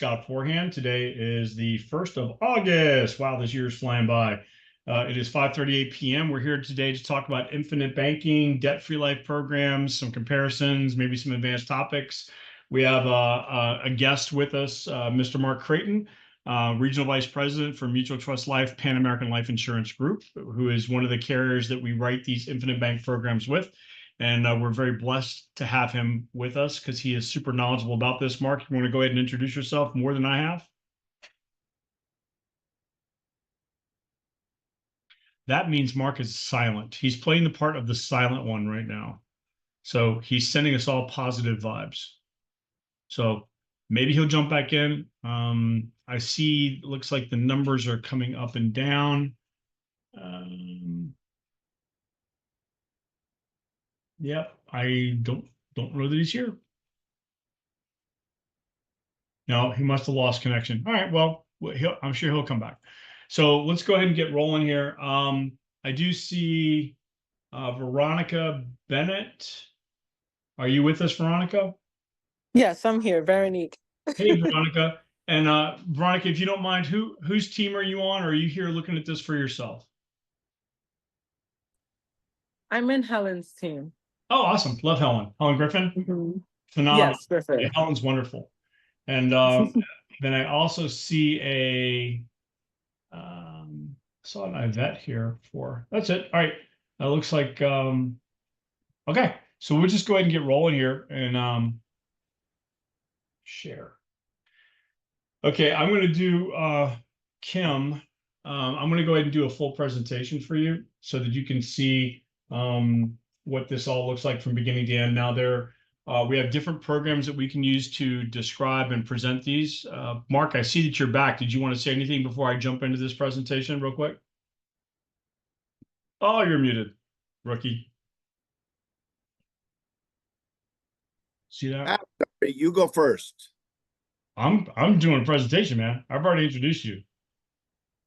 Scott Forehand. Today is the 1st of August. Wow, this year is flying by. It is 5:38 p.m. We're here today to talk about infinite banking, debt-free life programs, some comparisons, maybe some advanced topics. We have a guest with us, Mr. Mark Creighton, Regional Vice President for Mutual Trust Life, Pan American Life Insurance Group, who is one of the carriers that we write these infinite bank programs with. And we're very blessed to have him with us because he is super knowledgeable about this. Mark, you want to go ahead and introduce yourself more than I have? That means Mark is silent. He's playing the part of the silent one right now. So he's sending us all positive vibes. So maybe he'll jump back in. I see, looks like the numbers are coming up and down. Yep, I don't know that he's here. No, he must have lost connection. All right, well, I'm sure he'll come back. So let's go ahead and get rolling here. I do see Veronica Bennett. Are you with us, Veronica? Yes, I'm here. Very neat. Hey, Veronica. And Veronica, if you don't mind, whose team are you on? Or are you here looking at this for yourself? I'm in Helen's team. Oh, awesome. Love Helen. Helen Griffin. Mm-hmm. Phenomenal. Yes, Griffin. Yeah, Helen's wonderful. And then I also see saw an Ivette here before. That's it. All right. That looks like, okay. So we'll just go ahead and get rolling here and share. Okay, I'm going to do Kim. I'm going to go ahead and do a full presentation for you so that you can see what this all looks like from beginning to end. Now we have different programs that we can use to describe and present these. Mark, I see that you're back. Did you want to say anything before I jump into this presentation real quick? Oh, you're muted, rookie. See that? You go first. I'm doing a presentation, man. I've already introduced you.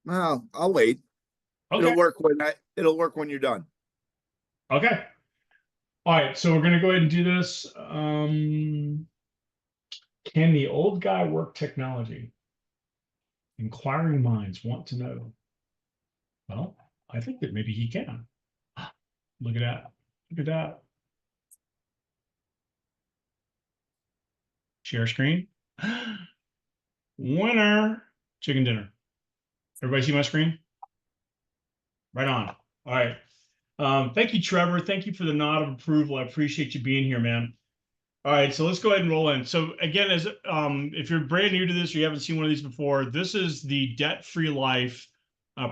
Well, I'll wait. Okay. It'll work when you're done. Okay. All right, so we're going to go ahead and do this. Can the old guy work technology? Inquiring minds want to know. Well, I think that maybe he can. Look at that. Look at that. Share screen. Winner. Chicken dinner. Everybody see my screen? Right on. All right. Thank you, Trevor. Thank you for the nod of approval. I appreciate you being here, man. All right, so let's go ahead and roll in. So again, if you're brand new to this or you haven't seen one of these before, this is the debt-free life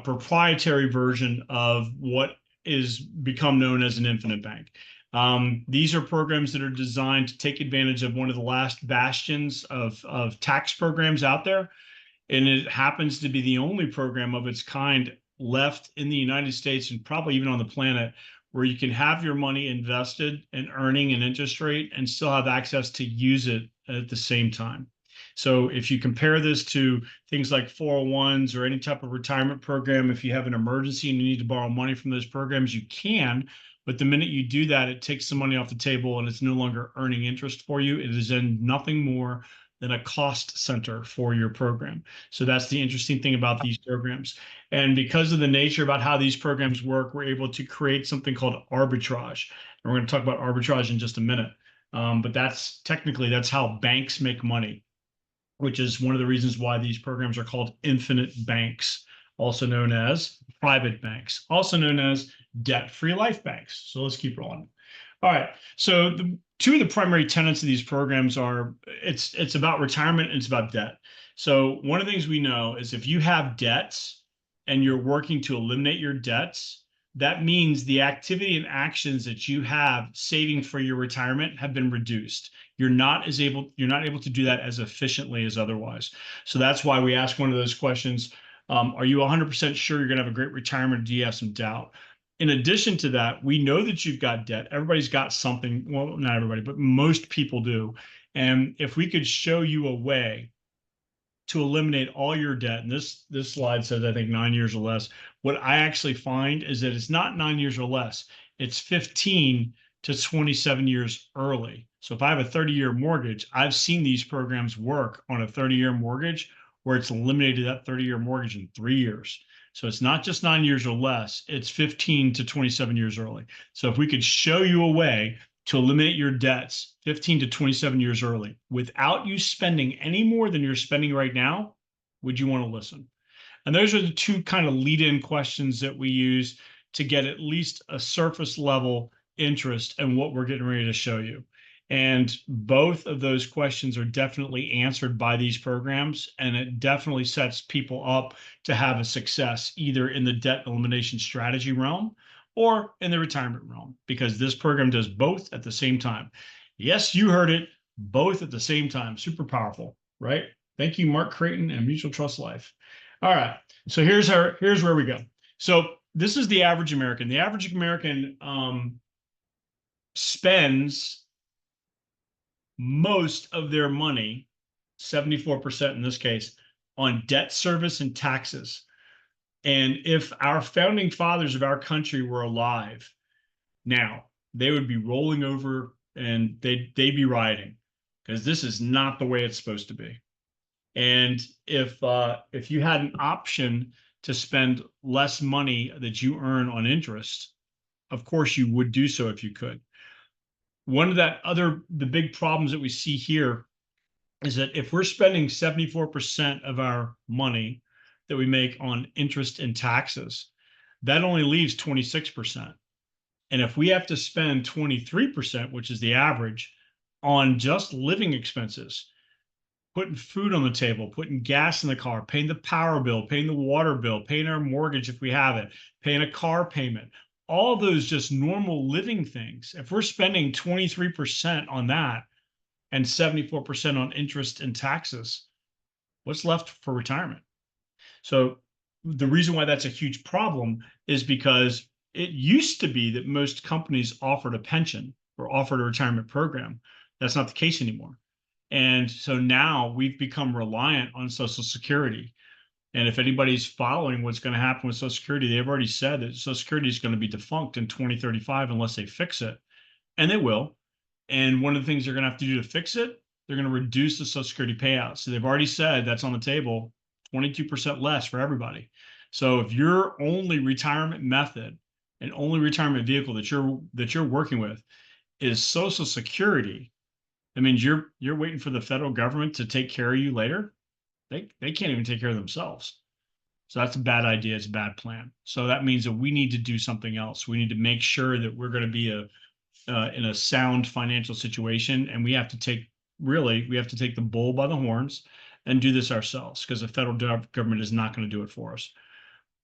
proprietary version of what is become known as an infinite bank. These are programs that are designed to take advantage of one of the last bastions of tax programs out there. And it happens to be the only program of its kind left in the United States and probably even on the planet where you can have your money invested and earning an interest rate and still have access to use it at the same time. So if you compare this to things like 401s or any type of retirement program, if you have an emergency and you need to borrow money from those programs, you can. But the minute you do that, it takes some money off the table and it's no longer earning interest for you. It is then nothing more than a cost center for your program. So that's the interesting thing about these programs. And because of the nature about how these programs work, we're able to create something called arbitrage. And we're going to talk about arbitrage in just a minute. But that's how banks make money, which is one of the reasons why these programs are called infinite banks, also known as private banks, also known as debt-free life banks. So let's keep rolling. All right. So two of the primary tenets of these programs are it's about retirement and it's about debt. So one of the things we know is if you have debts and you're working to eliminate your debts, that means the activity and actions that you have saving for your retirement have been reduced. You're not able to do that as efficiently as otherwise. So that's why we ask one of those questions. Are you 100% sure you're going to have a great retirement, or do you have some doubt? In addition to that, we know that you've got debt. Everybody's got something. Well, not everybody, but most people do. And if we could show you a way to eliminate all your debt, and this slide says, I think 9 years or less, what I actually find is that it's not 9 years or less. It's 15 to 27 years early. So if I have a 30-year mortgage, I've seen these programs work on a 30-year mortgage where it's eliminated that 30-year mortgage in 3 years. So it's not just 9 years or less, it's 15 to 27 years early. So if we could show you a way to eliminate your debts 15 to 27 years early without you spending any more than you're spending right now, would you want to listen? And those are the two kind of lead-in questions that we use to get at least a surface level interest in what we're getting ready to show you. And both of those questions are definitely answered by these programs, and it definitely sets people up to have a success either in the debt elimination strategy realm or in the retirement realm, because this program does both at the same time. Yes, you heard it, both at the same time. Super powerful, right? Thank you, Mark Creighton and Mutual Trust Life. All right, so here's where we go. So this is the average American. The average American spends most of their money, 74% in this case, on debt service and taxes. And if our founding fathers of our country were alive now, they would be rolling over and they'd be rioting, because this is not the way it's supposed to be. And if you had an option to spend less money that you earn on interest, of course you would do so if you could. One of the big problems that we see here is that if we're spending 74% of our money that we make on interest and taxes, that only leaves 26%. And if we have to spend 23%, which is the average, on just living expenses, putting food on the table, putting gas in the car, paying the power bill, paying the water bill, paying our mortgage if we have it, paying a car payment, all those just normal living things. If we're spending 23% on that and 74% on interest and taxes, what's left for retirement? So the reason why that's a huge problem is because it used to be that most companies offered a pension or offered a retirement program. That's not the case anymore. And so now we've become reliant on Social Security. And if anybody's following what's going to happen with Social Security, they've already said that Social Security is going to be defunct in 2035 unless they fix it. And they will. And one of the things they're going to have to do to fix it, they're going to reduce the Social Security payout. So they've already said that's on the table, 22% less for everybody. So if your only retirement method and only retirement vehicle that you're working with is Social Security, that means you're waiting for the federal government to take care of you later. They can't even take care of themselves. So that's a bad idea. It's a bad plan. So that means that we need to do something else. We need to make sure that we're going to be in a sound financial situation, and we have to take the bull by the horns and do this ourselves, because the federal government is not going to do it for us.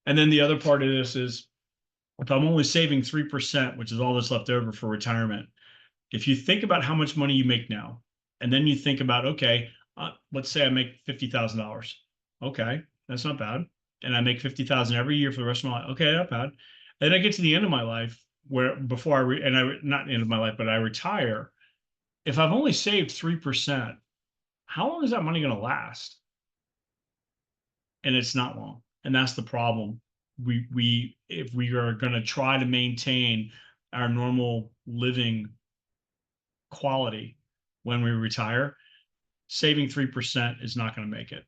And then the other part of this is, if I'm only saving 3%, which is all that's left over for retirement, if you think about how much money you make now, and then you think about, okay, let's say I make $50,000. Okay, that's not bad. And I make $50,000 every year for the rest of my life. Okay, not bad. And then I get to the end of my life, where before not the end of my life, but I retire. If I've only saved 3%, how long is that money going to last? And it's not long. And that's the problem. If we are going to try to maintain our normal living quality when we retire, saving 3% is not going to make it.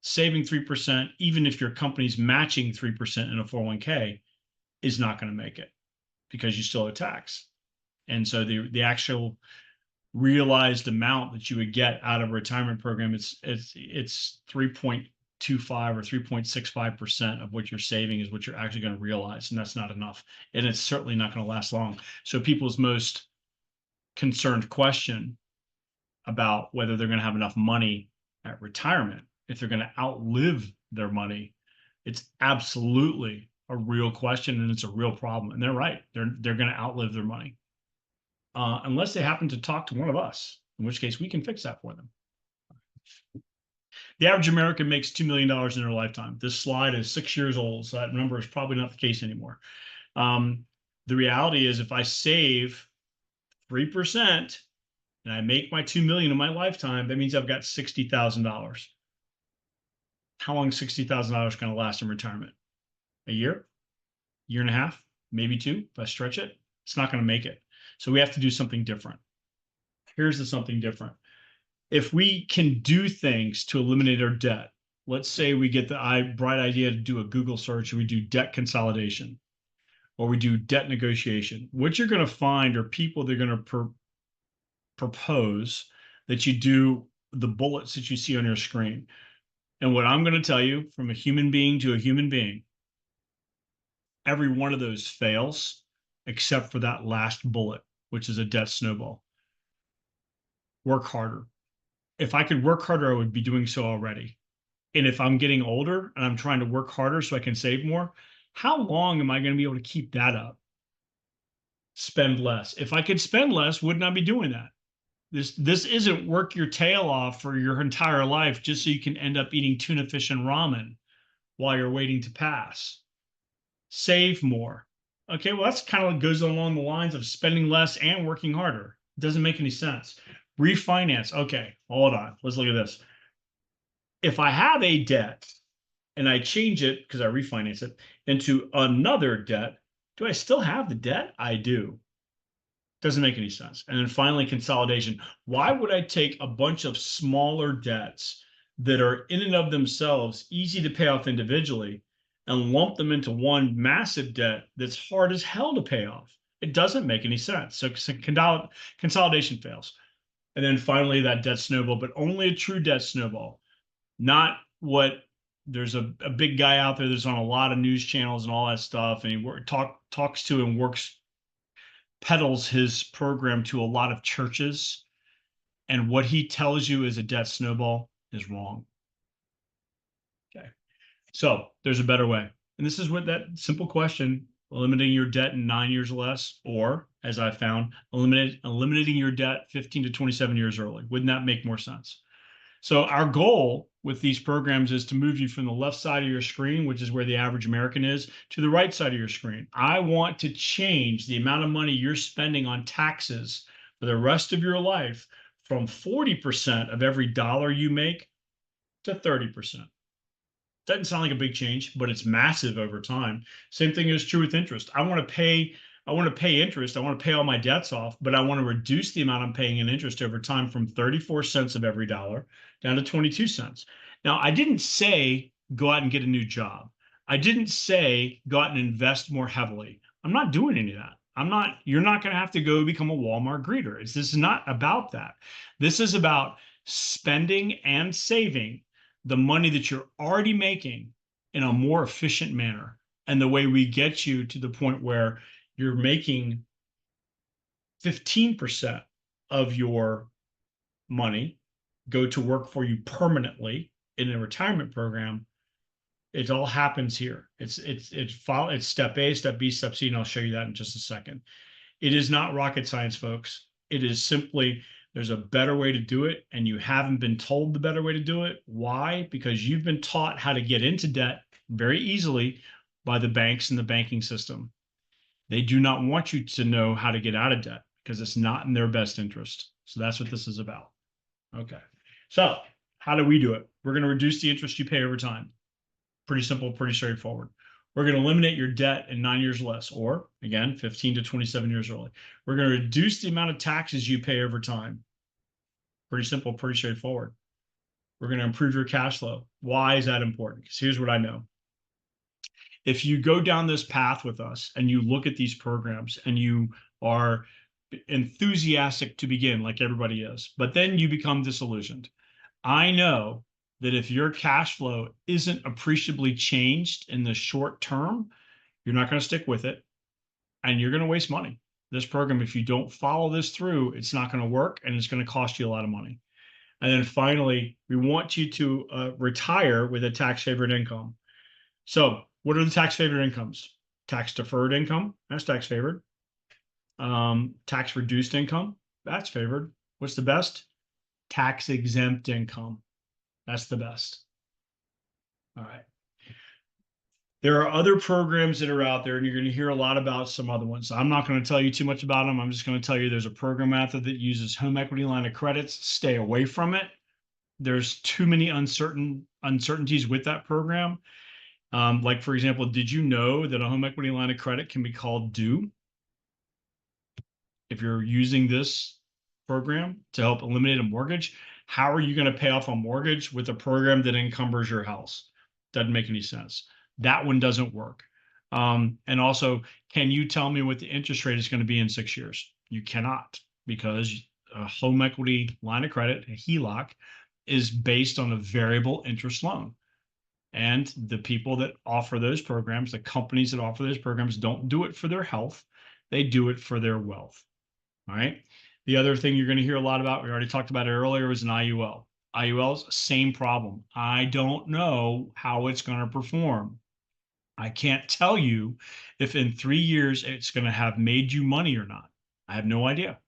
Saving 3%, even if your company's matching 3% in a 401k, is not going to make it, because you still owe tax. And so the actual realized amount that you would get out of a retirement program, it's 3.25 or 3.65% of what you're saving is what you're actually going to realize. And that's not enough. And it's certainly not going to last long. So people's most concerned question about whether they're going to have enough money at retirement, if they're going to outlive their money, it's absolutely a real question, and it's a real problem. And they're right. They're going to outlive their money. Unless they happen to talk to one of us, in which case we can fix that for them. The average American makes $2 million in their lifetime. This slide is 6 years old, so that number is probably not the case anymore. The reality is, if I save 3% and I make my $2 million in my lifetime, that means I've got $60,000. How long is $60,000 going to last in retirement? A year? Year and a half? Maybe two, if I stretch it? It's not going to make it. So we have to do something different. Here's the something different. If we can do things to eliminate our debt, let's say we get the bright idea to do a Google search and we do debt consolidation or we do debt negotiation. What you're going to find are people that are going to propose that you do the bullets that you see on your screen. And what I'm going to tell you, from a human being to a human being, every one of those fails except for that last bullet, which is a debt snowball. Work harder. If I could work harder, I would be doing so already. And if I'm getting older and I'm trying to work harder so I can save more, how long am I going to be able to keep that up? Spend less. If I could spend less, wouldn't I be doing that? This isn't work your tail off for your entire life just so you can end up eating tuna fish and ramen while you're waiting to pass. Save more. Okay, well, that's kind of goes along the lines of spending less and working harder. It doesn't make any sense. Refinance. Okay, hold on. Let's look at this. If I have a debt and I change it because I refinance it into another debt, do I still have the debt? I do. Doesn't make any sense. And then finally, consolidation. Why would I take a bunch of smaller debts that are in and of themselves easy to pay off individually and lump them into one massive debt that's hard as hell to pay off? It doesn't make any sense. So consolidation fails. And then finally, that debt snowball, but only a true debt snowball, not what there's a big guy out there that's on a lot of news channels and all that stuff. And he talks to and peddles his program to a lot of churches. And what he tells you is a debt snowball is wrong. Okay. So there's a better way. And this is what that simple question, eliminating your debt in 9 years or less, or as I found, eliminating your debt 15 to 27 years early. Wouldn't that make more sense? So our goal with these programs is to move you from the left side of your screen, which is where the average American is, to the right side of your screen. I want to change the amount of money you're spending on taxes for the rest of your life from 40% of every dollar you make to 30%. Doesn't sound like a big change, but it's massive over time. Same thing is true with interest. I want to pay interest. I want to pay all my debts off, but I want to reduce the amount I'm paying in interest over time from 34 cents of every dollar down to 22 cents. Now, I didn't say go out and get a new job. I didn't say go out and invest more heavily. I'm not doing any of that. You're not going to have to go become a Walmart greeter. This is not about that. This is about spending and saving the money that you're already making in a more efficient manner. And the way we get you to the point where you're making 15% of your money go to work for you permanently in a retirement program, it all happens here. It's step A, step B, step C, and I'll show you that in just a second. It is not rocket science, folks. It is simply, there's a better way to do it, and you haven't been told the better way to do it. Why? Because you've been taught how to get into debt very easily by the banks and the banking system. They do not want you to know how to get out of debt because it's not in their best interest. So that's what this is about. Okay. So how do we do it? We're going to reduce the interest you pay over time. Pretty simple, pretty straightforward. We're going to eliminate your debt in 9 years or less, or again, 15 to 27 years early. We're going to reduce the amount of taxes you pay over time. Pretty simple, pretty straightforward. We're going to improve your cash flow. Why is that important? Because here's what I know. If you go down this path with us and you look at these programs and you are enthusiastic to begin, like everybody is, but then you become disillusioned, I know that if your cash flow isn't appreciably changed in the short term, you're not going to stick with it and you're going to waste money. This program, if you don't follow this through, it's not going to work and it's going to cost you a lot of money. And then finally, we want you to retire with a tax favored income. So what are the tax favored incomes? Tax deferred income, that's tax favored. Tax reduced income, that's favored. What's the best? Tax exempt income. That's the best. All right. There are other programs that are out there, and you're going to hear a lot about some other ones. I'm not going to tell you too much about them. I'm just going to tell you there's a program out there that uses home equity line of credits. Stay away from it. There's too many uncertainties with that program. Like, for example, did you know that a home equity line of credit can be called due? If you're using this program to help eliminate a mortgage, how are you going to pay off a mortgage with a program that encumbers your house? Doesn't make any sense. That one doesn't work. And also, can you tell me what the interest rate is going to be in 6 years? You cannot, because a home equity line of credit, a HELOC, is based on a variable interest loan. And the people that offer those programs, the companies that offer those programs, don't do it for their health. They do it for their wealth. All right. The other thing you're going to hear a lot about, we already talked about it earlier, was an IUL. IUL's same problem. I don't know how it's going to perform. I can't tell you if in 3 years it's going to have made you money or not. I have no idea.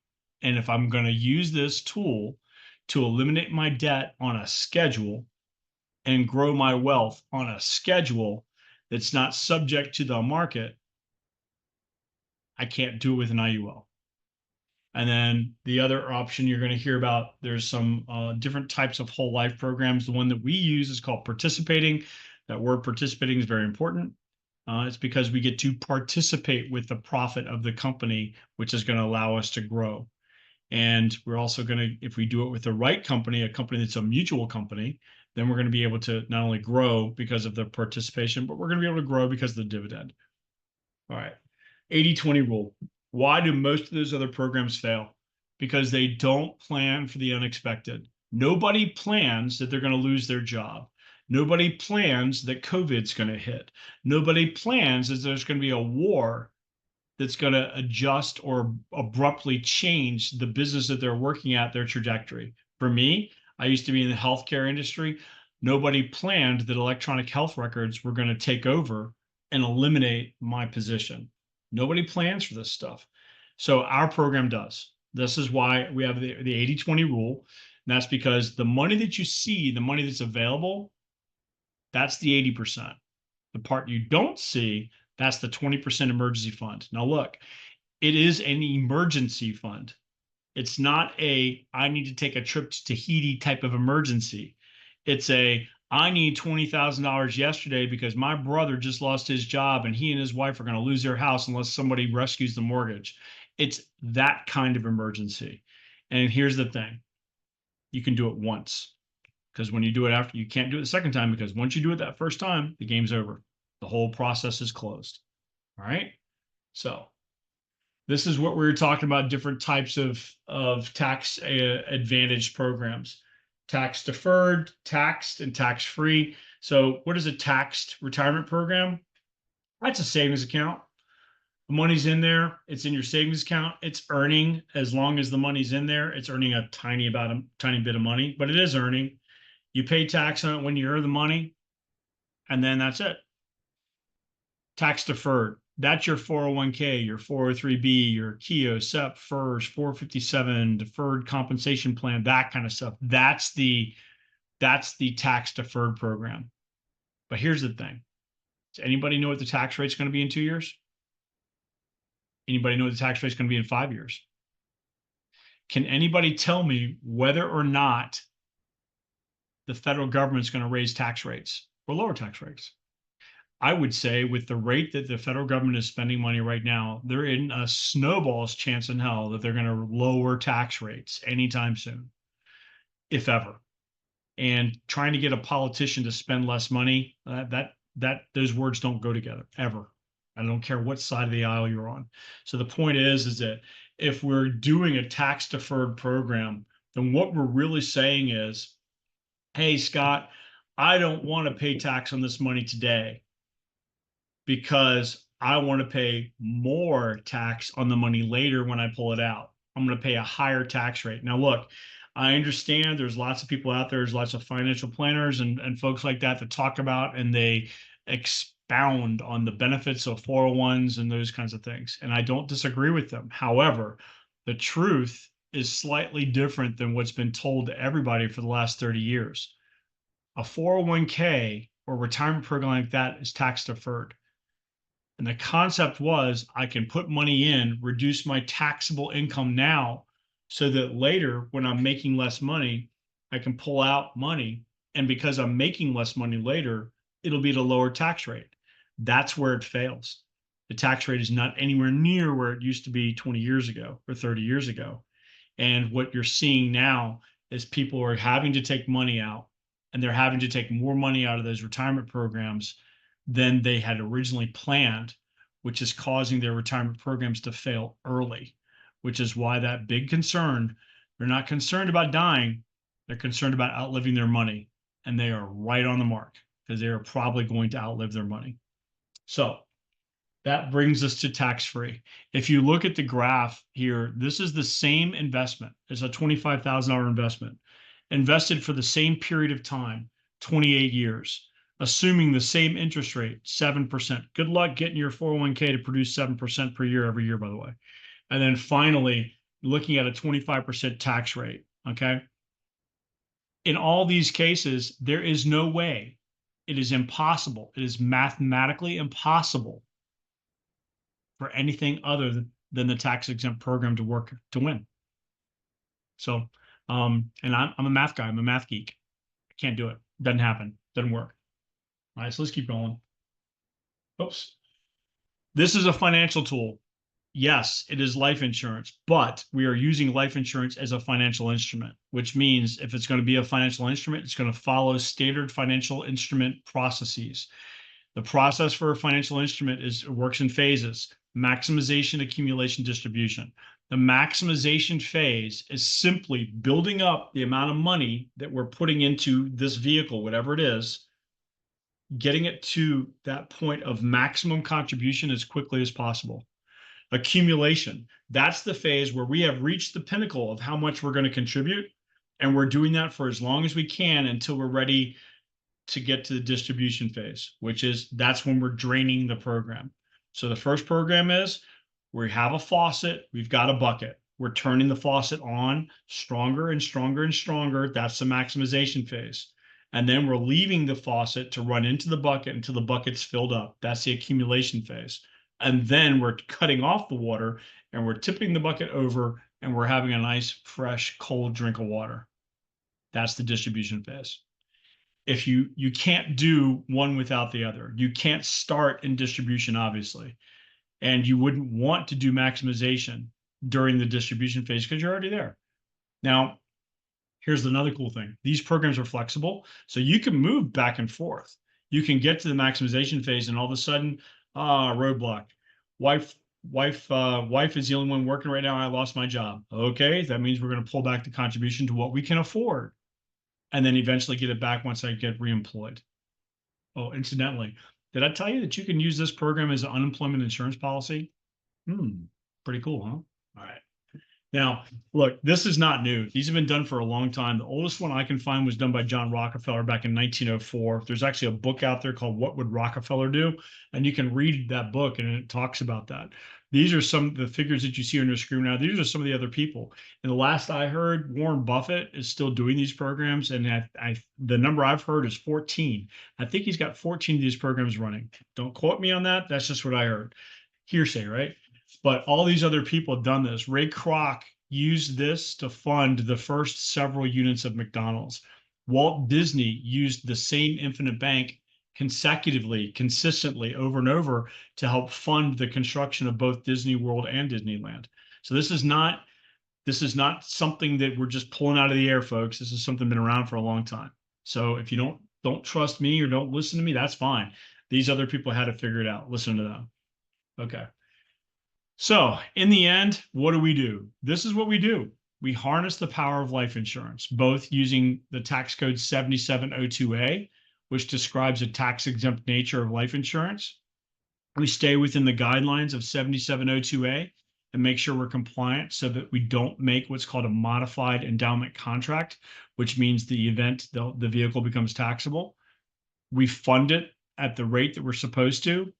And if I'm going to use this tool to eliminate my debt on a schedule and grow my wealth on a schedule that's not subject to the market, I can't do it with an IUL. And then the other option you're going to hear about, there's some different types of whole life programs. The one that we use is called participating. That word participating is very important. It's because we get to participate with the profit of the company, which is going to allow us to grow. And we're also going to, if we do it with the right company, a company that's a mutual company, then we're going to be able to not only grow because of the participation, but we're going to be able to grow because of the dividend. All right. 80-20 rule. Why do most of those other programs fail? Because they don't plan for the unexpected. Nobody plans that they're going to lose their job. Nobody plans that COVID's going to hit. Nobody plans that there's going to be a war that's going to adjust or abruptly change the business that they're working at, their trajectory. For me, I used to be in the healthcare industry. Nobody planned that electronic health records were going to take over and eliminate my position. Nobody plans for this stuff. So our program does. This is why we have the 80-20 rule. And that's because the money that you see, the money that's available, that's the 80%. The part you don't see, that's the 20% emergency fund. Now, look, it is an emergency fund. It's not a, I need to take a trip to Tahiti type of emergency. It's a, I need $20,000 yesterday because my brother just lost his job and he and his wife are going to lose their house unless somebody rescues the mortgage. It's that kind of emergency. And here's the thing. You can do it once, because when you do it after, you can't do it the second time, because once you do it that first time, the game's over. The whole process is closed. All right. So this is what we were talking about, different types of tax advantage programs. Tax deferred, taxed, and tax free. So what is a taxed retirement program? That's a savings account. The money's in there. It's in your savings account. It's earning. As long as the money's in there, it's earning a tiny bit of money, but it is earning. You pay tax on it when you earn the money, and then that's it. Tax deferred. That's your 401k, your 403b, your KEO, SEP, FERS, 457, deferred compensation plan, that kind of stuff. That's the tax deferred program. But here's the thing. Does anybody know what the tax rate's going to be in 2 years? Anybody know what the tax rate's going to be in 5 years? Can anybody tell me whether or not the federal government's going to raise tax rates or lower tax rates? I would say with the rate that the federal government is spending money right now, they're in a snowball's chance in hell that they're going to lower tax rates anytime soon, if ever. And trying to get a politician to spend less money, those words don't go together ever. I don't care what side of the aisle you're on. So the point is that if we're doing a tax deferred program, then what we're really saying is, hey, Scott, I don't want to pay tax on this money today, because I want to pay more tax on the money later when I pull it out. I'm going to pay a higher tax rate. Now, look, I understand there's lots of people out there, there's lots of financial planners and folks like that talk about and they expound on the benefits of 401s and those kinds of things. And I don't disagree with them. However, the truth is slightly different than what's been told to everybody for the last 30 years. A 401k or retirement program like that is tax deferred. And the concept was, I can put money in, reduce my taxable income now, so that later when I'm making less money, I can pull out money. And because I'm making less money later, it'll be at a lower tax rate. That's where it fails. The tax rate is not anywhere near where it used to be 20 years ago or 30 years ago. And what you're seeing now is people are having to take money out, and they're having to take more money out of those retirement programs than they had originally planned, which is causing their retirement programs to fail early, which is why that big concern, they're not concerned about dying, they're concerned about outliving their money. And they are right on the mark because they are probably going to outlive their money. So that brings us to tax-free. If you look at the graph here, this is the same investment. It's a $25,000 investment invested for the same period of time, 28 years, assuming the same interest rate, 7%. Good luck getting your 401k to produce 7% per year every year, by the way. And then finally, looking at a 25% tax rate, okay? In all these cases, there is no way. It is impossible. It is mathematically impossible for anything other than the tax exempt program to work to win. So, and I'm a math guy. I'm a math geek. I can't do it. Doesn't happen. Doesn't work. All right, so let's keep going. Oops. This is a financial tool. Yes, it is life insurance, but we are using life insurance as a financial instrument, which means if it's going to be a financial instrument, it's going to follow standard financial instrument processes. The process for a financial instrument works in phases: maximization, accumulation, distribution. The maximization phase is simply building up the amount of money that we're putting into this vehicle, whatever it is, getting it to that point of maximum contribution as quickly as possible. Accumulation, that's the phase where we have reached the pinnacle of how much we're going to contribute, and we're doing that for as long as we can until we're ready to get to the distribution phase, that's when we're draining the program. So the first program is we have a faucet, we've got a bucket, we're turning the faucet on stronger and stronger and stronger. That's the maximization phase. And then we're leaving the faucet to run into the bucket until the bucket's filled up. That's the accumulation phase. And then we're cutting off the water and we're tipping the bucket over and we're having a nice, fresh, cold drink of water. That's the distribution phase. If you can't do one without the other. You can't start in distribution, obviously. And you wouldn't want to do maximization during the distribution phase because you're already there. Now, here's another cool thing. These programs are flexible, so you can move back and forth. You can get to the maximization phase and all of a sudden, roadblock. Wife is the only one working right now. I lost my job. Okay, that means we're going to pull back the contribution to what we can afford, and then eventually get it back once I get reemployed. Oh, incidentally, did I tell you that you can use this program as an unemployment insurance policy? Pretty cool, huh? All right. Now, look, this is not new. These have been done for a long time. The oldest one I can find was done by John Rockefeller back in 1904. There's actually a book out there called What Would Rockefeller Do? And you can read that book and it talks about that. These are some of the figures that you see on your screen now. These are some of the other people. And the last I heard, Warren Buffett is still doing these programs. And the number I've heard is 14. I think he's got 14 of these programs running. Don't quote me on that. That's just what I heard. Hearsay, right? But all these other people have done this. Ray Kroc used this to fund the first several units of McDonald's. Walt Disney used the same infinite bank consistently over and over to help fund the construction of both Disney World and Disneyland. So this is not something that we're just pulling out of the air, folks. This is something that's been around for a long time. So if you don't trust me or don't listen to me, that's fine. These other people had to figure it out. Listen to them. Okay. So in the end, what do? This is what we do. We harness the power of life insurance, both using the tax code 7702A, which describes the tax-exempt nature of life insurance. We stay within the guidelines of 7702A and make sure we're compliant so that we don't make what's called a modified endowment contract, which means the event the vehicle becomes taxable. We fund it at the rate that we're supposed to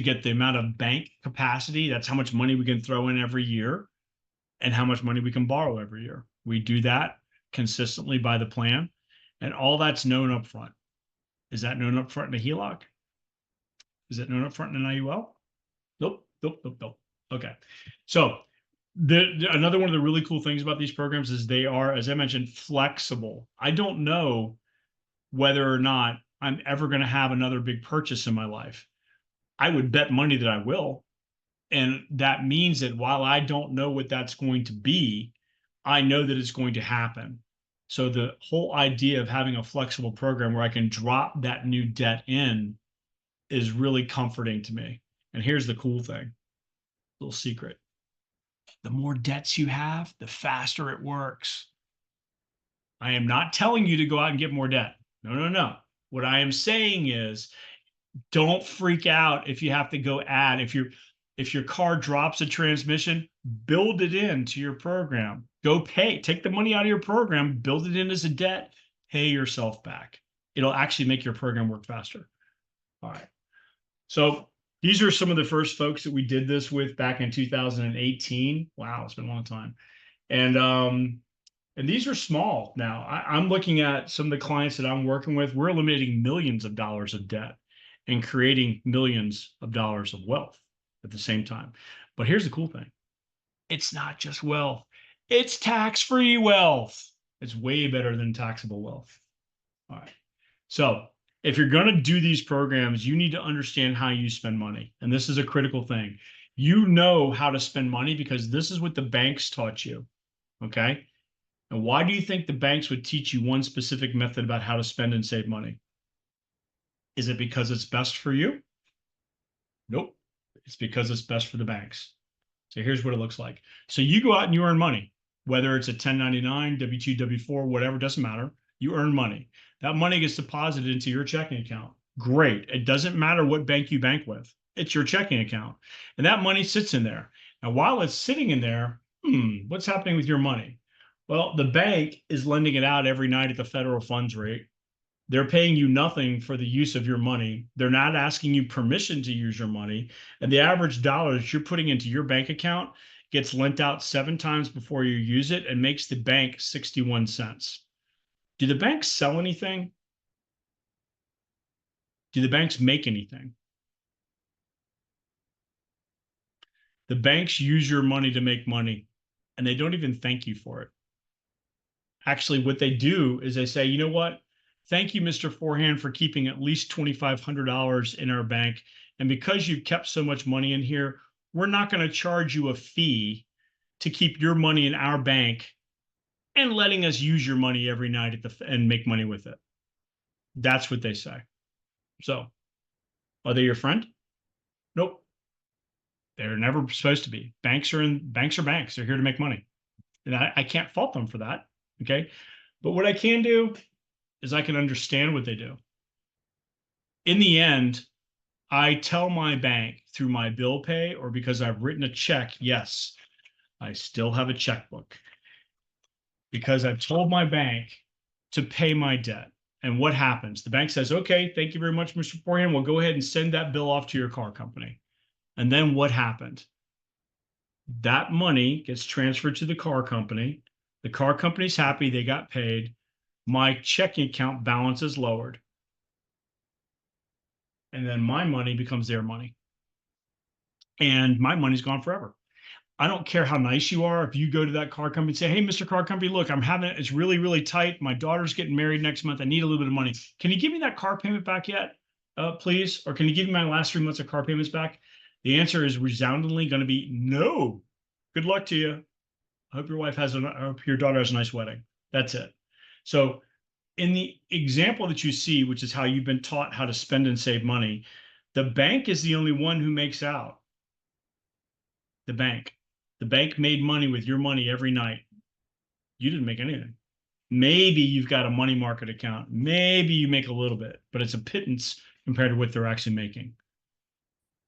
get the amount of bank capacity. That's how much money we can throw in every year and how much money we can borrow every year. We do that consistently by the plan, and all that's known up front. Is that known up front in a HELOC? Is it known up front in an IUL? Nope. Okay. So another one of the really cool things about these programs is they are, as I mentioned, flexible. I don't know whether or not I'm ever going to have another big purchase in my life. I would bet money that I will. And that means that while I don't know what that's going to be, I know that it's going to happen. So the whole idea of having a flexible program where I can drop that new debt in is really comforting to me. And here's the cool thing, little secret. The more debts you have, the faster it works. I am not telling you to go out and get more debt. No, no, no. What I am saying is don't freak out if you have to go add. If your car drops a transmission, build it into your program. Go pay, take the money out of your program, build it in as a debt, pay yourself back. It'll actually make your program work faster. All right. So these are some of the first folks that we did this with back in 2018. Wow, it's been a long time. And these are small now. I'm looking at some of the clients that I'm working with. We're eliminating millions of dollars of debt and creating millions of dollars of wealth at the same time. But here's the cool thing. It's not just wealth. It's tax-free wealth. It's way better than taxable wealth. All right. So if you're going to do these programs, you need to understand how you spend money. And this is a critical thing. You know how to spend money because this is what the banks taught you. Okay. And why do you think the banks would teach you one specific method about how to spend and save money? Is it because it's best for you? Nope. It's because it's best for the banks. So here's what it looks like. So you go out and you earn money, whether it's a 1099, W-2, W-4, whatever, doesn't matter. You earn money. That money gets deposited into your checking account. Great. It doesn't matter what bank you bank with. It's your checking account. And that money sits in there. And while it's sitting in there, what's happening with your money? Well, the bank is lending it out every night at the federal funds rate. They're paying you nothing for the use of your money. They're not asking you permission to use your money. And the average dollar that you're putting into your bank account gets lent out 7 times before you use it and makes the bank 61 cents. Do the banks sell anything? Do the banks make anything? The banks use your money to make money, and they don't even thank you for it. Actually, what they do is they say, you know what? Thank you, Mr. Forehand, for keeping at least $2,500 in our bank. And because you've kept so much money in here, we're not going to charge you a fee to keep your money in our bank and letting us use your money every night and make money with it. That's what they say. So are they your friend? Nope. They're never supposed to be. Banks are banks. They're here to make money. And I can't fault them for that. Okay. But what I can do is I can understand what they do. In the end, I tell my bank through my bill pay or because I've written a check, yes, I still have a checkbook because I've told my bank to pay my debt. And what happens? The bank says, okay, thank you very much, Mr. Forehand. We'll go ahead and send that bill off to your car company. And then what happened? That money gets transferred to the car company. The car company's happy they got paid. My checking account balance is lowered. And then my money becomes their money. And my money's gone forever. I don't care how nice you are. If you go to that car company and say, hey, Mr. Car Company, look, it's really, really tight. My daughter's getting married next month. I need a little bit of money. Can you give me that car payment back yet, please? Or can you give me my last 3 months of car payments back? The answer is resoundingly going to be no. Good luck to you. I hope I hope your daughter has a nice wedding. That's it. So in the example that you see, which is how you've been taught how to spend and save money, the bank is the only one who makes out. The bank made money with your money every night. You didn't make anything. Maybe you've got a money market account. Maybe you make a little bit, but it's a pittance compared to what they're actually making.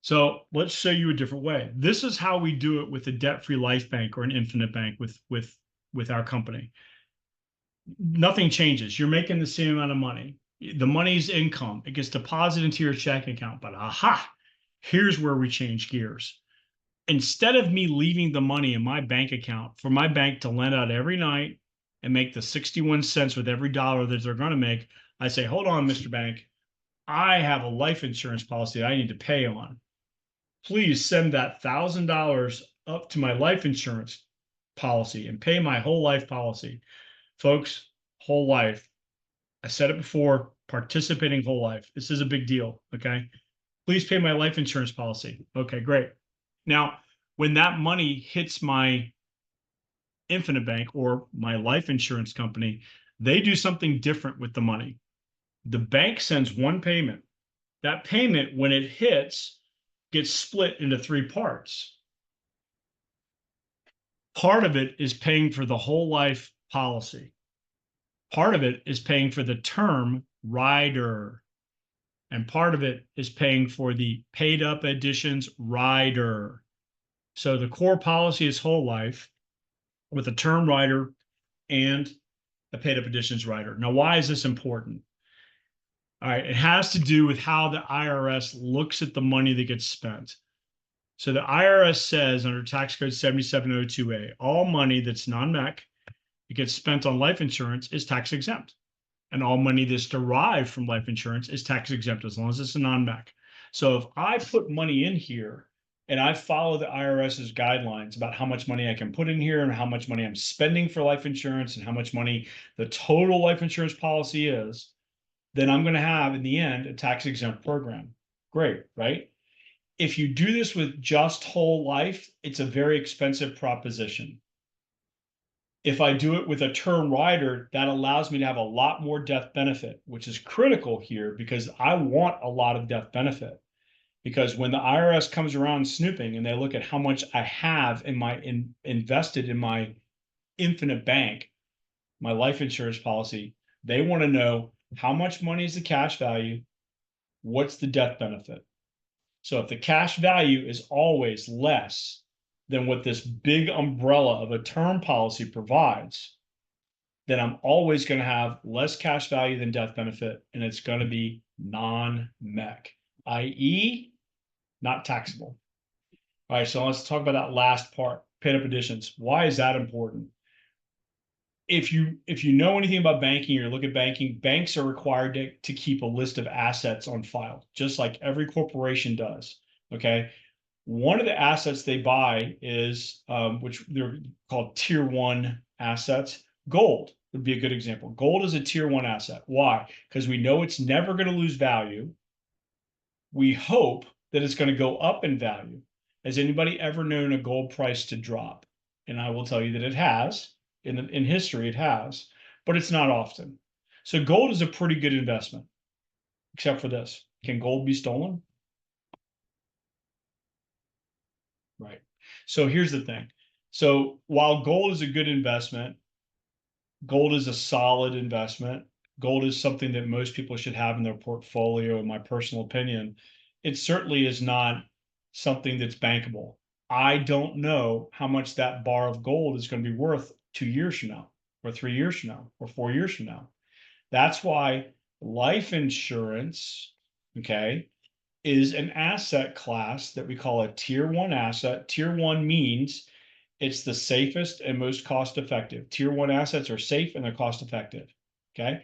So let's show you a different way. This is how we do it with a debt-free life bank or an infinite bank with our company. Nothing changes. You're making the same amount of money. The money's income. It gets deposited into your checking account. But here's where we change gears. Instead of me leaving the money in my bank account for my bank to lend out every night and make the 61 cents with every dollar that they're going to make, I say, hold on, Mr. Bank. I have a life insurance policy that I need to pay on. Please send that $1,000 up to my life insurance policy and pay my whole life policy. Folks, whole life. I said it before, participating whole life. This is a big deal, okay? Please pay my life insurance policy. Okay, great. Now, when that money hits my Infinite Bank or my life insurance company, they do something different with the money. The bank sends one payment. That payment, when it hits, gets split into three parts. Part of it is paying for the whole life policy. Part of it is paying for the term rider. And part of it is paying for the paid up additions rider. So the core policy is whole life with a term rider and a paid up additions rider. Now, why is this important? All right, it has to do with how the IRS looks at the money that gets spent. So the IRS says under tax code 7702A, all money that's non-MEC that gets spent on life insurance is tax exempt. And all money that's derived from life insurance is tax exempt as long as it's a non-MEC. So if I put money in here and I follow the IRS's guidelines about how much money I can put in here and how much money I'm spending for life insurance and how much money the total life insurance policy is, then I'm going to have in the end a tax exempt program. Great, right? If you do this with just whole life, it's a very expensive proposition. If I do it with a term rider, that allows me to have a lot more death benefit, which is critical here because I want a lot of death benefit. Because when the IRS comes around snooping and they look at how much I have in my invested in my Infinite Bank, my life insurance policy, they want to know how much money is the cash value, what's the death benefit. So if the cash value is always less than what this big umbrella of a term policy provides, then I'm always going to have less cash value than death benefit, and it's going to be non-MEC, i.e., not taxable. All right, so let's talk about that last part, paid up additions. Why is that important? If you know anything about banking or look at banking, banks are required to keep a list of assets on file, just like every corporation does. Okay. One of the assets they buy is, which they're called tier one assets. Gold would be a good example. Gold is a tier one asset. Why? Because we know it's never going to lose value. We hope that it's going to go up in value. Has anybody ever known a gold price to drop? And I will tell you that it has. In history, it has, but it's not often. So gold is a pretty good investment, except for this. Can gold be stolen? Right. So here's the thing. So while gold is a good investment, gold is a solid investment. Gold is something that most people should have in their portfolio, in my personal opinion. It certainly is not something that's bankable. I don't know how much that bar of gold is going to be worth 2 years from now, or 3 years from now, or 4 years from now. That's why life insurance, okay, is an asset class that we call a tier one asset. Tier one means it's the safest and most cost effective. Tier one assets are safe and they're cost effective. Okay.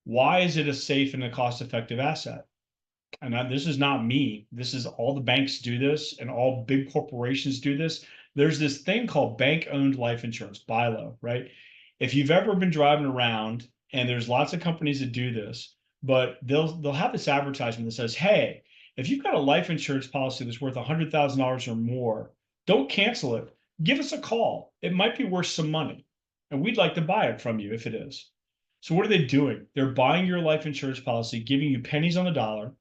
Why is it a safe and a cost effective asset? And this is not me. This is all the banks do this and all big corporations do this. There's this thing called bank owned life insurance, BILO, right? If you've ever been driving around, and there's lots of companies that do this, but they'll have this advertisement that says, hey, if you've got a life insurance policy that's worth $100,000 or more, don't cancel it. Give us a call. It might be worth some money, and we'd like to buy it from you if it is. So what are they doing? They're buying your life insurance policy, giving you pennies on the dollar,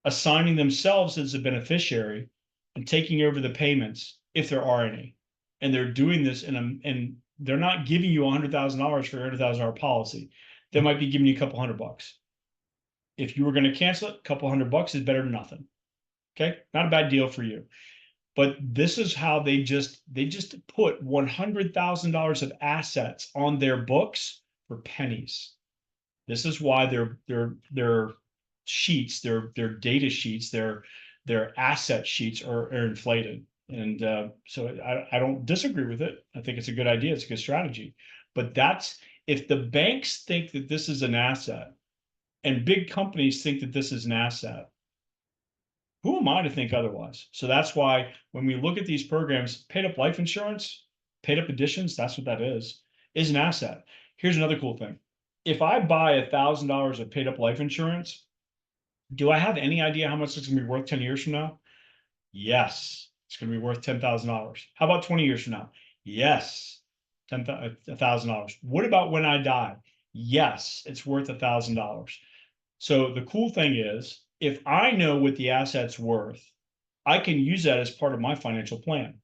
assigning themselves as a beneficiary, and taking over the payments if there are any. And they're doing this and they're not giving you $100,000 for your $100,000 policy. They might be giving you a couple $100. If you were going to cancel it, a couple $100 is better than nothing. Okay, not a bad deal for you. But this is how they just put $100,000 of assets on their books for pennies. This is why their sheets, their data sheets, their asset sheets are inflated. And so I don't disagree with it. I think it's a good idea. It's a good strategy. But that's if the banks think that this is an asset and big companies think that this is an asset, who am I to think otherwise? So that's why when we look at these programs, paid up life insurance, paid up additions, that's what that is an asset. Here's another cool thing. If I buy $1,000 of paid up life insurance, Do I have any idea how much it's gonna be worth 10 years from now? Yes, it's gonna be worth $10,000. How about 20 years from now? Yes, $1,000. What about when I die? Yes, it's worth $1,000. So the cool thing is, if I know what the asset's worth, I can use that as part of my financial plan.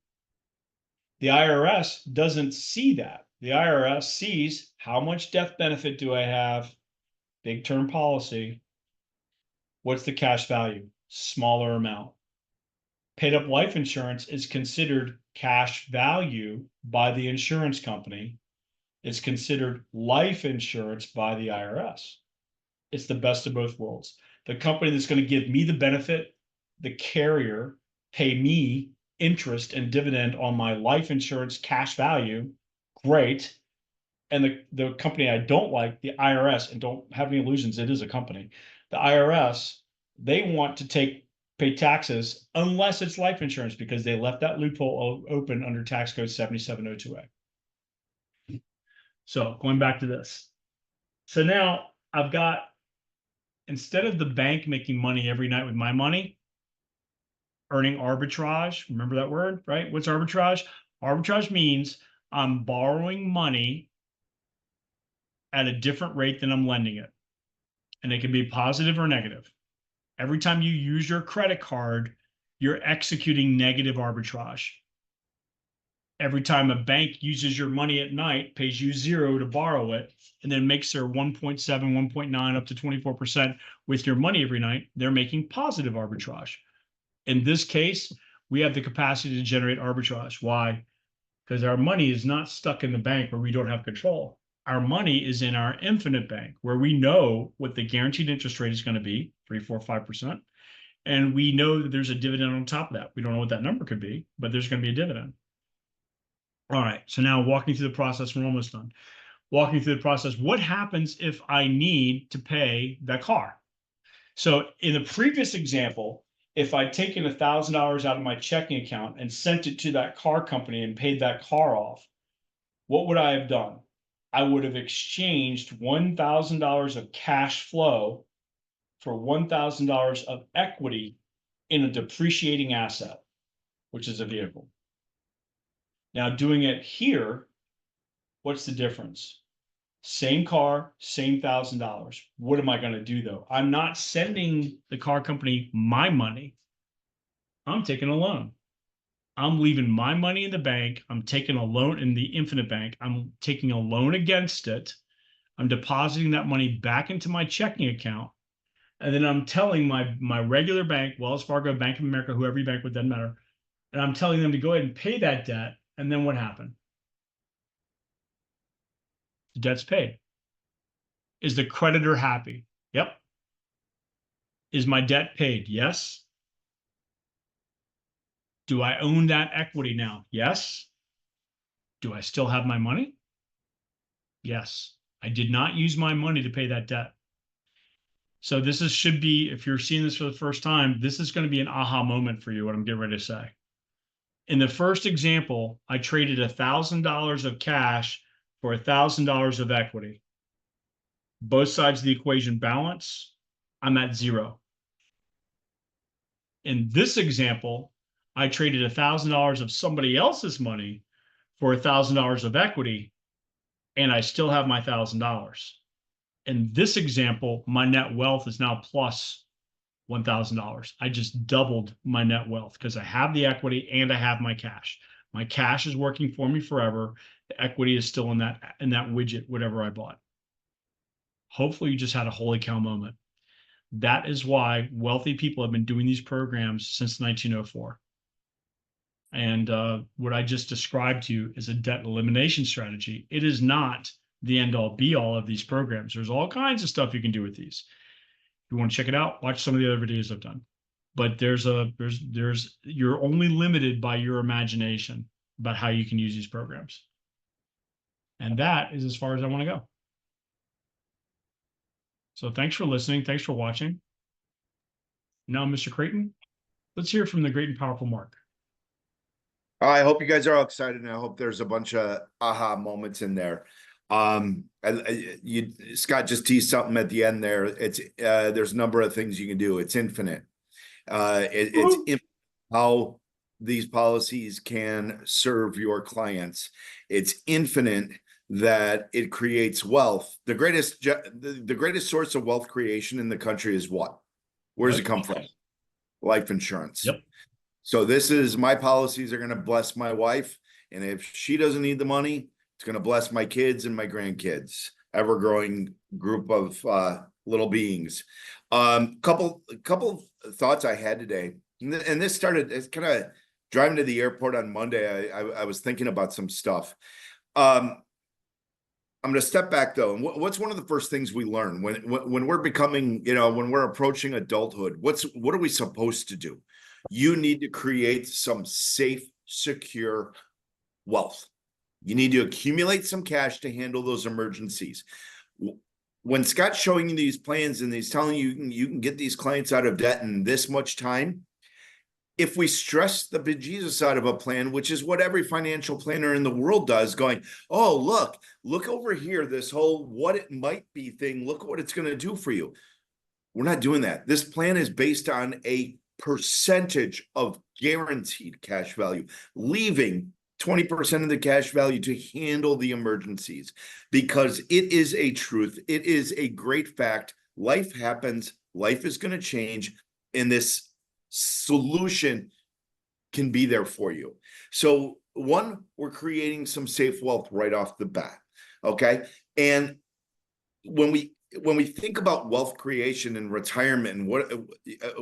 The IRS doesn't see that. The IRS sees how much death benefit do I have, big term policy. What's the cash value? Smaller amount. Paid up life insurance is considered cash value by the insurance company. It's considered life insurance by the IRS. It's the best of both worlds. The company that's going to give me the benefit, the carrier, pay me interest and dividend on my life insurance cash value, great. And the company I don't like, the IRS, and don't have any illusions, it is a company. The IRS, they want to pay taxes unless it's life insurance because they left that loophole open under tax code 7702A. So going back to this. So now I've got, instead of the bank making money every night with my money, earning arbitrage, remember that word, right? What's arbitrage? Arbitrage means I'm borrowing money at a different rate than I'm lending it. And it can be positive or negative. Every time you use your credit card, you're executing negative arbitrage. Every time a bank uses your money at night, pays you 0 to borrow it, and then makes their 1.7, 1.9 up to 24% with your money every night, they're making positive arbitrage. In this case, we have the capacity to generate arbitrage. Why? Because our money is not stuck in the bank where we don't have control. Our money is in our infinite bank where we know what the guaranteed interest rate is going to be, 3, 4, 5%. And we know that there's a dividend on top of that. We don't know what that number could be, but there's going to be a dividend. All right, so now walking through the process, we're almost done. Walking through the process, what happens if I need to pay that car? So in the previous example, if I'd taken $1,000 out of my checking account and sent it to that car company and paid that car off, what would I have done? I would have exchanged $1,000 of cash flow for $1,000 of equity in a depreciating asset, which is a vehicle. Now, doing it here, what's the difference? Same car, same $1,000. What am I going to do though? I'm not sending the car company my money. I'm taking a loan. I'm leaving my money in the bank. I'm taking a loan in the infinite bank. I'm taking a loan against it. I'm depositing that money back into my checking account. And then I'm telling my regular bank, Wells Fargo, Bank of America, whoever you bank with, doesn't matter. And I'm telling them to go ahead and pay that debt. And then what happened? The debt's paid. Is the creditor happy? Yep. Is my debt paid? Yes. Do I own that equity now? Yes. Do I still have my money? Yes. I did not use my money to pay that debt. So this should be, if you're seeing this for the first time, this is going to be an aha moment for you, what I'm getting ready to say. In the first example, I traded $1,000 of cash for $1,000 of equity. Both sides of the equation balance. I'm at 0. In this example, I traded $1,000 of somebody else's money for $1,000 of equity, and I still have my $1,000. In this example, my net wealth is now plus $1,000. I just doubled my net wealth because I have the equity and I have my cash. My cash is working for me forever. The equity is still in that widget, whatever I bought. Hopefully you just had a holy cow moment. That is why wealthy people have been doing these programs since 1904. And what I just described to you is a debt elimination strategy. It is not the end all be all of these programs. There's all kinds of stuff you can do with these. If you want to check it out, watch some of the other videos I've done. But you're only limited by your imagination about how you can use these programs. And that is as far as I want to go. So thanks for listening. Thanks for watching. Now, Mr. Creighton, let's hear from the great and powerful Mark. I hope you guys are all excited, and I hope there's a bunch of aha moments in there. Scott just teased something at the end there. There's a number of things you can do. It's infinite. It's how these policies can serve your clients. It's infinite that it creates wealth. The greatest source of wealth creation in the country is what? Where does it come from? Life insurance. Yep. So my policies are going to bless my wife. And if she doesn't need the money, it's going to bless my kids and my grandkids, ever-growing group of little beings. Couple thoughts I had today, and this started. It's kind of driving to the airport on Monday. I was thinking about some stuff. I'm going to step back though. And what's one of the first things we learn when we're becoming, when we're approaching adulthood? What are we supposed to do? You need to create some safe, secure wealth. You need to accumulate some cash to handle those emergencies. When Scott's showing you these plans and he's telling you can get these clients out of debt in this much time, if we stress the bejesus out of a plan, which is what every financial planner in the world does, going, oh, look over here, this whole what it might be thing, look what it's going to do for you. We're not doing that. This plan is based on a percentage of guaranteed cash value, leaving 20% of the cash value to handle the emergencies, because it is a truth. It is a great fact. Life happens. Life is going to change. And this solution can be there for you. So one, we're creating some safe wealth right off the bat. Okay. And when we think about wealth creation and retirement and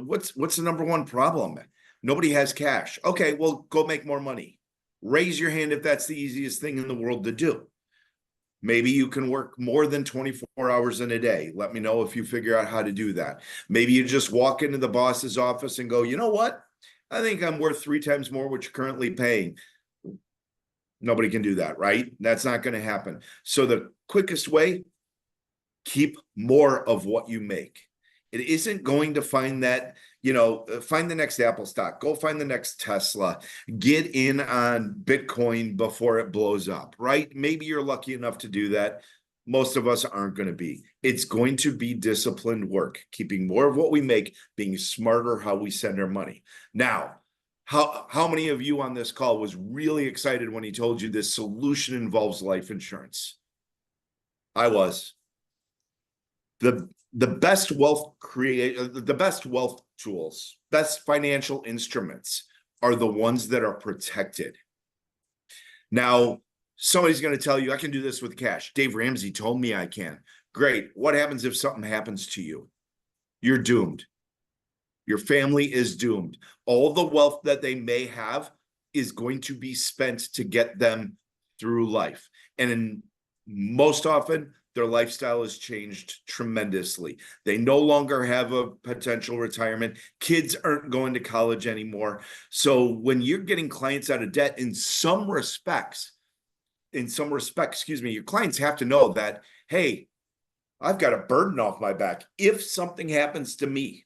what's the number one problem? Nobody has cash. Okay, well, go make more money. Raise your hand if that's the easiest thing in the world to do. Maybe you can work more than 24 hours in a day. Let me know if you figure out how to do that. Maybe you just walk into the boss's office and go, you know what? I think I'm worth 3 times more what you're currently paying. Nobody can do that, right? That's not going to happen. So the quickest way, keep more of what you make. It isn't going to find that, find the next Apple stock, go find the next Tesla, get in on Bitcoin before it blows up, right? Maybe you're lucky enough to do that. Most of us aren't going to be. It's going to be disciplined work, keeping more of what we make, being smarter how we send our money. Now, how many of you on this call was really excited when he told you this solution involves life insurance? I was. The best wealth tools, best financial instruments are the ones that are protected. Now, somebody's going to tell you, I can do this with cash. Dave Ramsey told me I can. Great. What happens if something happens to you? You're doomed. Your family is doomed. All the wealth that they may have is going to be spent to get them through life. And most often, their lifestyle has changed tremendously. They no longer have a potential retirement. Kids aren't going to college anymore. So when you're getting clients out of debt, in some respects, your clients have to know that, hey, I've got a burden off my back. If something happens to me,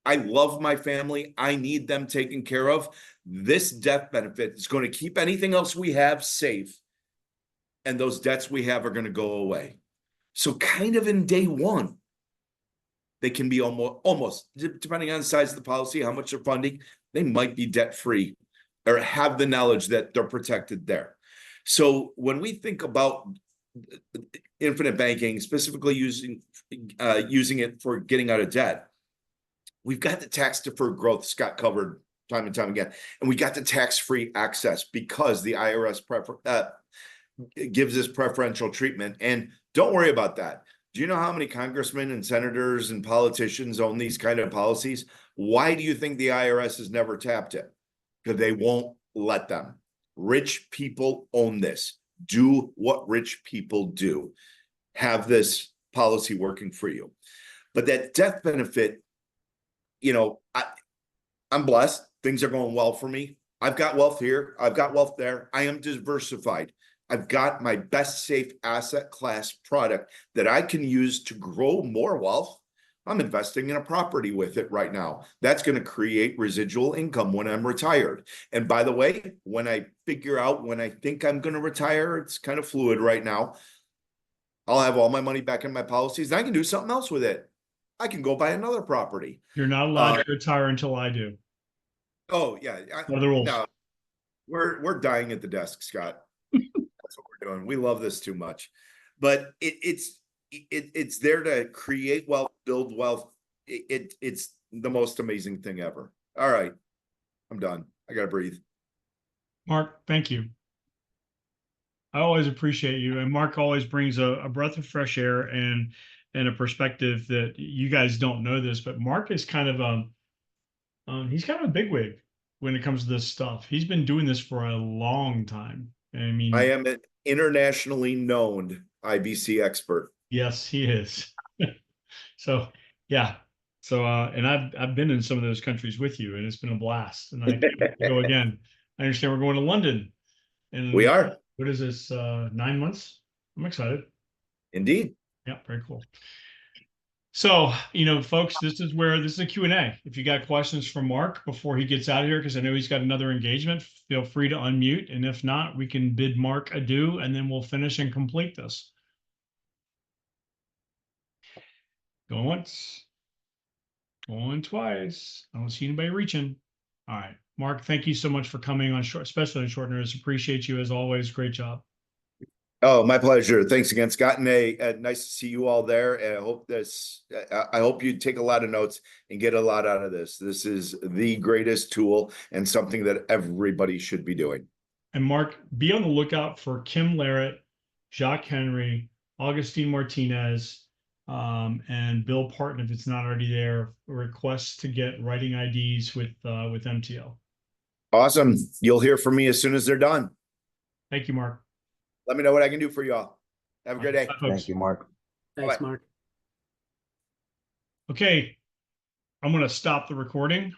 I love my family. I need them taken care of. This death benefit is going to keep anything else we have safe. And those debts we have are going to go away. So kind of in day one, they can be almost, depending on the size of the policy, how much they're funding, they might be debt-free or have the knowledge that they're protected there. So when we think about infinite banking, specifically using it for getting out of debt, we've got the tax-deferred growth Scott covered time and time again, and we got the tax-free access because the IRS gives us preferential treatment. And don't worry about that. Do you know how many congressmen and senators and politicians own these kind of policies? Why do you think the IRS has never tapped it? Because they won't let them. Rich people own this. Do what rich people do. Have this policy working for you. But that death benefit, I'm blessed. Things are going well for me. I've got wealth here. I've got wealth there. I am diversified. I've got my best safe asset class product that I can use to grow more wealth. I'm investing in a property with it right now. That's going to create residual income when I'm retired. And by the way, when I figure out when I think I'm going to retire, it's kind of fluid right now. I'll have all my money back in my policies and I can do something else with it. I can go buy another property. You're not allowed to retire until I do. Oh yeah. What are the rules? No, we're dying at the desk, Scott. That's what we're doing. We love this too much, but it's there to create wealth, build wealth. It's the most amazing thing ever. All right, I'm done. I gotta breathe. Mark, thank you. I always appreciate you, and Mark always brings a breath of fresh air and a perspective that you guys don't know this, but Mark is kind of he's kind of a bigwig when it comes to this stuff. He's been doing this for a long time. I mean, I am an internationally known IBC expert. yes, he is. So yeah. So and I've been in some of those countries with you, and it's been a blast. And I can't wait to go again. I understand we're going to London. And We are. What is this? 9 months? I'm excited. Indeed. Yeah, very cool. So, folks, this is a Q&A. If you got questions for Mark before he gets out of here, because I know he's got another engagement, feel free to unmute. And if not, we can bid Mark adieu, and then we'll finish and complete this. Going once. Going twice. I don't see anybody reaching. All right. Mark, thank you so much for coming on short, especially on short notice. Appreciate you as always. Great job. Oh, my pleasure. Thanks again, Scott. And nice to see you all there. And I hope you take a lot of notes and get a lot out of this. This is the greatest tool and something that everybody should be doing. And Mark, be on the lookout for Kim Larrett, Jacques Henry, Augustine Martinez, and Bill Parton, if it's not already there, requests to get writing IDs with MTL. Awesome. You'll hear from me as soon as they're done. Thank you, Mark. Let me know what I can do for y'all. Have a great day. Bye, folks. Thank you, Mark. Thanks, Bye-bye. Mark. Okay, I'm going to stop the recording.